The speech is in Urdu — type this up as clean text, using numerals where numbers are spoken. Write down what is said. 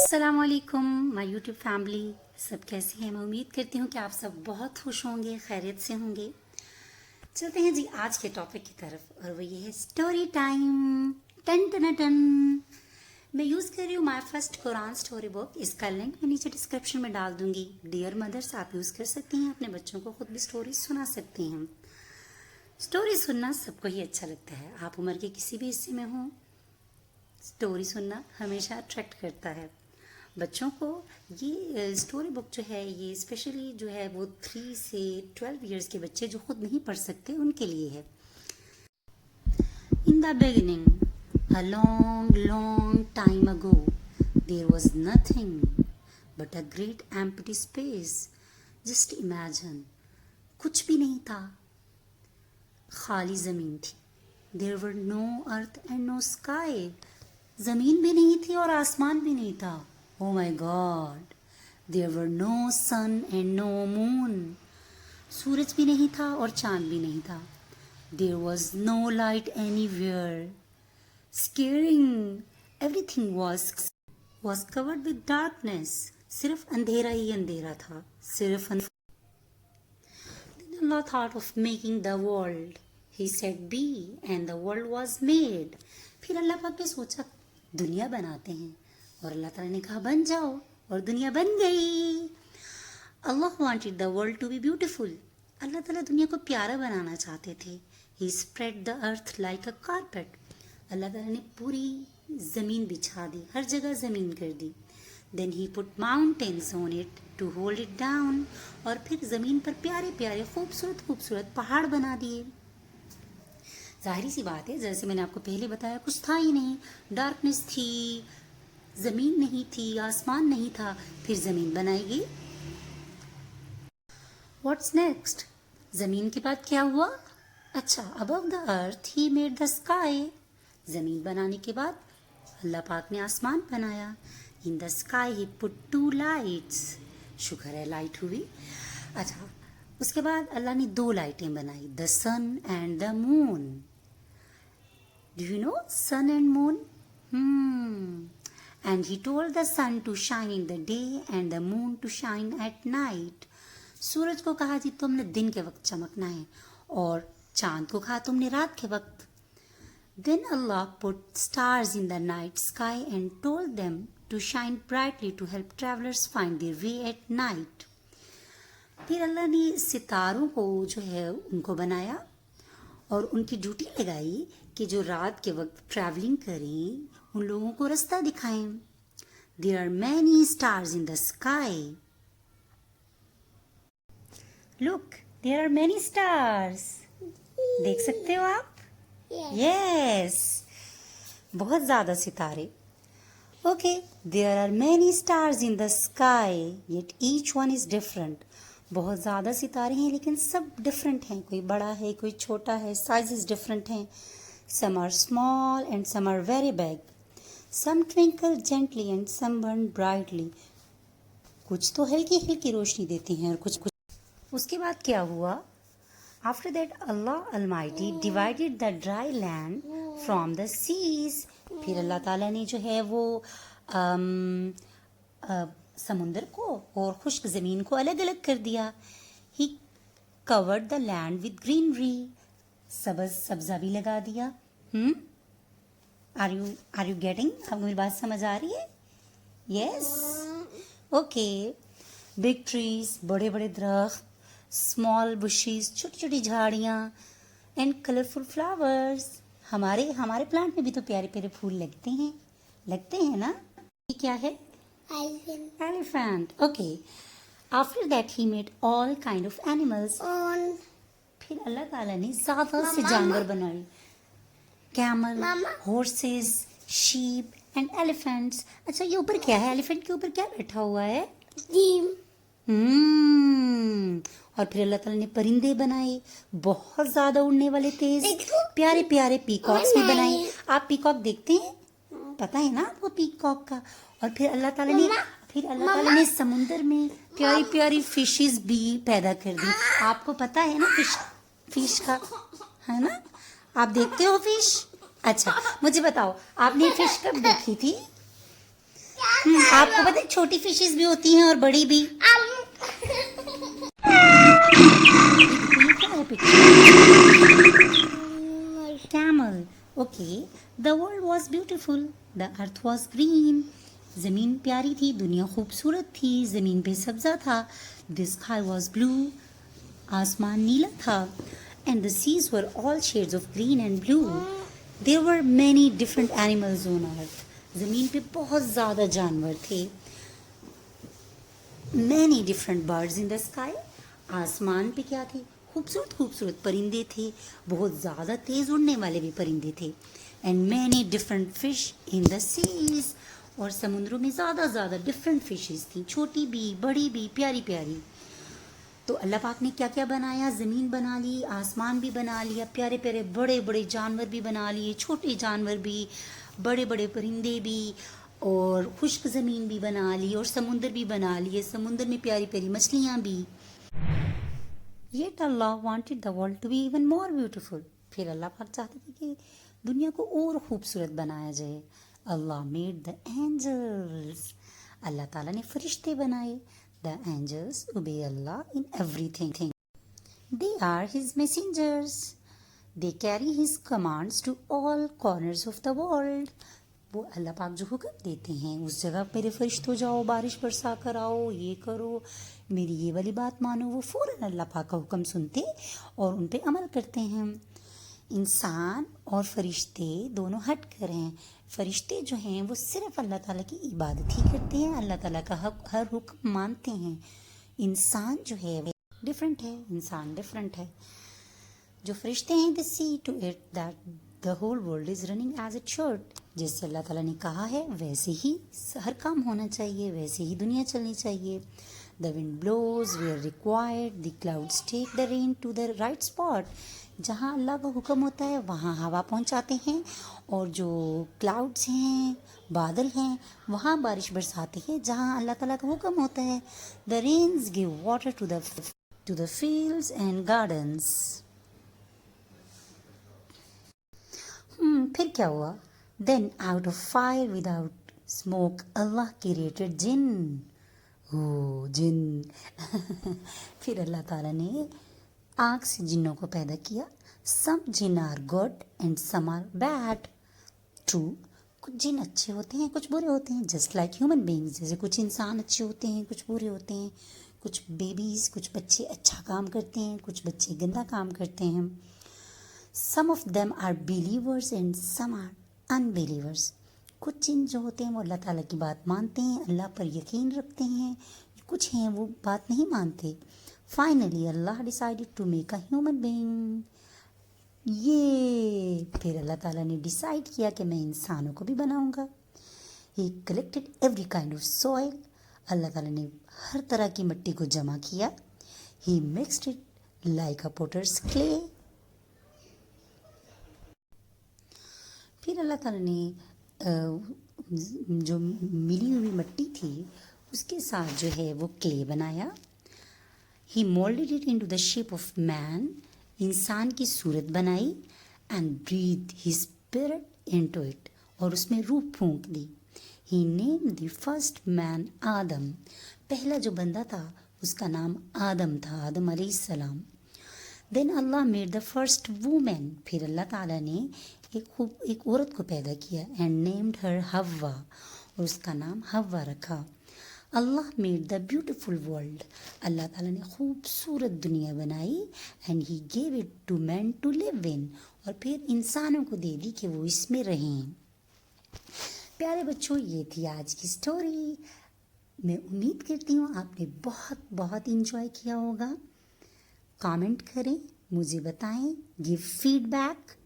السلام علیکم مائی یوٹیوب فیملی، سب کیسے ہیں؟ میں امید کرتی ہوں کہ آپ سب بہت خوش ہوں گے، خیریت سے ہوں گے۔ چلتے ہیں جی آج کے ٹاپک کی طرف، اور وہ یہ ہے اسٹوری ٹائم۔ ٹن ٹن ٹن میں یوز کر رہی ہوں مائی فرسٹ قرآن اسٹوری بک، اس کا لنک میں نیچے ڈسکرپشن میں ڈال دوں گی۔ ڈیئر مدرس، آپ یوز کر سکتی ہیں، اپنے بچوں کو خود بھی اسٹوری سنا سکتی ہیں۔ اسٹوری سننا سب کو ہی اچھا لگتا ہے، آپ عمر کے کسی بھی حصے میں ہوں، اسٹوری سننا ہمیشہ اٹریکٹ کرتا ہے بچوں کو۔ یہ اسٹوری بک جو ہے، یہ اسپیشلی جو ہے وہ 3 سے 12 ایئرس کے بچے جو خود نہیں پڑھ سکتے ان کے لیے ہے۔ In the beginning, a long, long time ago, there was nothing but a great empty space. Just imagine, کچھ بھی نہیں تھا، خالی زمین تھی۔ There were no earth and no sky. زمین بھی نہیں تھی اور آسمان بھی نہیں تھا۔ Oh my God! There were no sun and no moon. سورج بھی نہیں تھا اور چاند بھی نہیں تھا۔ There was no light anywhere. Scaring. Everything was covered with darkness. صرف اندھیرا ہی اندھیرا تھا، صرف Then Allah thought of making the world. He said be, and the world was made. پھر اللہ پاک نے سوچا دنیا بناتے ہیں، اور اللہ تعالیٰ نے کہا بن جاؤ، اور دنیا بن گئی۔ اللہ wanted the world to be beautiful. اللہ تعالیٰ دنیا کو پیارا بنانا چاہتے تھے۔ He spread the earth like a carpet. اللہ تعالیٰ نے پوری زمین بچھا دی، ہر جگہ زمین کر دی۔ Then he put mountains on it to hold it down. اور پھر زمین پر پیارے پیارے خوبصورت خوبصورت پہاڑ بنا دیے۔ ظاہری سی بات ہے، جیسے میں نے آپ کو پہلے بتایا، کچھ تھا ہی نہیں، ڈارکنیس تھی، زمین نہیں تھی، آسمان نہیں تھا، پھر زمین بنائی گئی۔ What's next? زمین کے بعد کیا ہوا؟ اچھا، ابو دا ارتھ ہی میڈ دا اسکائی۔ زمین بنانے کے بعد اللہ پاک نے آسمان بنایا۔ In the sky he put 2 lights. شکر ہے لائٹ ہوئی۔ اچھا، اس کے بعد اللہ نے 2 لائٹیں بنائی، the sun and the moon. Do you know sun and moon? And he told the sun to shine in the day and the moon to shine at night. سورج کو کہا جی تم نے دن کے وقت چمکنا ہے، اور چاند کو کہا تم نے رات کے وقت۔ Then Allah put stars in the night sky and told them to shine brightly to help travellers find their way at night. پھر اللہ نے ستاروں کو جو ہے ان کو بنایا، اور ان کی ڈیوٹی لگائی کہ جو رات کے وقت ٹریولنگ کریں، ان لوگوں کو رستہ دکھائیں۔ There are many stars in the sky. Look, there are many stars. دیکھ سکتے ہو آپ؟ Yes. بہت زیادہ ستارے۔ Okay, there are many stars in the sky, yet each one is different. بہت زیادہ ستارے ہیں لیکن سب ڈفرینٹ ہیں، کوئی بڑا ہے کوئی چھوٹا ہے، سائزز ڈفرینٹ ہیں۔ Some are small and some are very big. Some twinkle gently and some burn brightly. کچھ تو ہلکی ہلکی روشنی دیتی ہیں اور کچھ۔ اس کے بعد کیا ہوا؟ After that Allah Almighty divided the dry land from the seas. پھر اللہ تعالیٰ نے جو ہے وہ سمندر کو اور خشک زمین کو الگ الگ کر دیا۔ He covered the land with greenery. سبزہ بھی لگا دیا۔ Are you getting؟ آپ کو میری بات سمجھ آ رہی ہے؟ Yes. Okay. Big trees، بڑے بڑے درخت، small bushes، چھوٹی چھوٹی جھاڑیاں، and colorful flowers. ہمارے پلانٹ میں بھی تو پیارے پیارے پھول لگتے ہیں نا؟ یہ کیا ہے؟ Elephant. Okay. After that he made all kind of animals. پھر اللہ تعالیٰ نے زیادہ سے جانور بنائے، کیمل، ہورسز، شیپ اینڈ ایلیفینٹس۔ اچھا، یہ اوپر کیا ہے؟ ایلیفینٹ کے اوپر کیا بیٹھا ہوا ہے؟ اور پھر اللہ تعالیٰ نے پرندے بنائے، بہت زیادہ اڑنے والے تیز پیارے پیارے پیکاکس بھی بنائے۔ آپ پیکاک دیکھتے ہیں؟ پتہ ہے نا آپ کو پیکاک کا۔ اور پھر اللہ تعالیٰ نے سمندر میں پیاری پیاری فشز بھی پیدا کر دی۔ آپ کو پتہ ہے نا فش کا، ہے نا؟ آپ دیکھتے ہو فش؟ اچھا، مجھے بتاؤ آپ نے فش کب دیکھی تھی؟ آپ کو پتہ ہے چھوٹی فشز بھی ہوتی ہیں اور بڑی بھی. یہ کیا ہے Camel. Okay. The world was beautiful. The earth was green. زمین پیاری تھی, دنیا خوبصورت تھی, زمین پہ سبزہ تھا. The sky was blue. آسمان نیلا تھا. And the seas were all shades of green and blue. There were many different animals on earth. زمین پہ بہت زیادہ جانور تھے. Many different birds in the sky. آسمان پہ کیا تھے؟ خوبصورت خوبصورت پرندے تھے, بہت زیادہ تیز اڑنے والے بھی پرندے تھے. And many different fish in the seas. اور سمندروں میں زیادہ ڈفرینٹ فشز تھیں, چھوٹی بھی, بڑی بھی, پیاری پیاری. تو اللہ پاک نے کیا کیا بنایا؟ زمین بنا لی, آسمان بھی بنا لیا, پیارے پیارے بڑے بڑے جانور بھی بنا لیے, چھوٹے جانور بھی, بڑے بڑے پرندے بھی, اور خشک زمین بھی بنا لی, اور سمندر بھی بنا لیے, سمندر میں پیاری پیاری مچھلیاں بھی. Yet Allah wanted the world to be even more beautiful. پھر اللہ پاک چاہتے تھے کہ دنیا کو اور خوبصورت بنایا جائے. اللہ made the angels. اللہ تعالیٰ نے فرشتے بنائے. The angels obey Allah in everything. They are His messengers. They carry His commands to all corners of the world. وہ اللہ پاک جو حکم دیتے ہیں, اس جگہ میرے فرشتوں جاؤ, بارش برسا کر آؤ, یہ کرو, میری یہ والی بات مانو, وہ فوراً اللہ پاک کا حکم سنتے اور ان پہ عمل کرتے ہیں. انسان اور فرشتے دونوں ہٹ کر ہیں. فرشتے جو ہیں وہ صرف اللہ تعالیٰ کی عبادت ہی کرتے ہیں, اللہ تعالیٰ کا ہر حکم مانتے ہیں. انسان جو ہے وہ ڈفرینٹ ہے, انسان ڈفرینٹ ہے. جو فرشتے ہیں they see to it that the whole world is running as it should. جیسے اللہ تعالیٰ نے کہا ہے ویسے ہی ہر کام ہونا چاہیے, ویسے ہی دنیا چلنی چاہیے. The wind blows where required, the clouds take the rain to the right spot. جہاں اللہ کا حکم ہوتا ہے وہاں ہوا پہنچاتے ہیں, اور جو کلاؤڈس ہیں, بادل ہیں, وہاں بارش برساتے ہیں جہاں اللہ تعالیٰ کا حکم ہوتا ہے. The rains give water to the fields and gardens. پھر کیا ہوا؟ Then out of fire without smoke Allah created jinn. جن. پھر اللہ تعالیٰ نے آگ سے جنوں کو پیدا کیا. Some jinn are good and some are bad. True. کچھ جن اچھے ہوتے ہیں, کچھ برے ہوتے ہیں, just like human beings. جیسے کچھ انسان اچھے ہوتے ہیں, کچھ برے ہوتے ہیں. کچھ بیبیز, کچھ بچے اچھا کام کرتے ہیں, کچھ بچے گندا کام کرتے ہیں. Some of them are believers and some are unbelievers. کچھ جن جو ہوتے ہیں وہ اللہ تعالیٰ کی بات مانتے ہیں, اللہ پر یقین رکھتے ہیں. کچھ ہیں وہ بات نہیں مانتے. Finally Allah decided to make a human being. یہ پھر اللہ تعالیٰ نے ڈیسائیڈ کیا کہ میں انسانوں کو بھی بناؤں گا. He collected every kind of soil. اللہ تعالیٰ نے ہر طرح کی مٹی کو جمع کیا. He mixed it like a potter's clay. پھر اللہ تعالیٰ نے جو ملی ہوئی مٹی تھی اس کے ساتھ جو ہے وہ کلے بنایا. He molded it into the shape of man. انسان کی صورت بنائی. And breathed his spirit into it. اور اس میں روح پھونک دی. He named the first man آدم. پہلا جو بندہ تھا اس کا نام آدم تھا, آدم علیہ السلام. Then Allah made the first woman. پھر اللہ تعالیٰ نے ایک عورت کو پیدا کیا. And named her Havva. اور اس کا نام ہوا رکھا. اللہ made the beautiful world. اللہ تعالیٰ نے خوبصورت دنیا بنائی. And he gave it to men to live in. اور پھر انسانوں کو دے دی کہ وہ اس میں رہیں. پیارے بچوں, یہ تھی آج کی سٹوری. میں امید کرتی ہوں آپ نے بہت بہت انجوائے کیا ہوگا. کامنٹ کریں, مجھے بتائیں, گیو فیڈ بیک.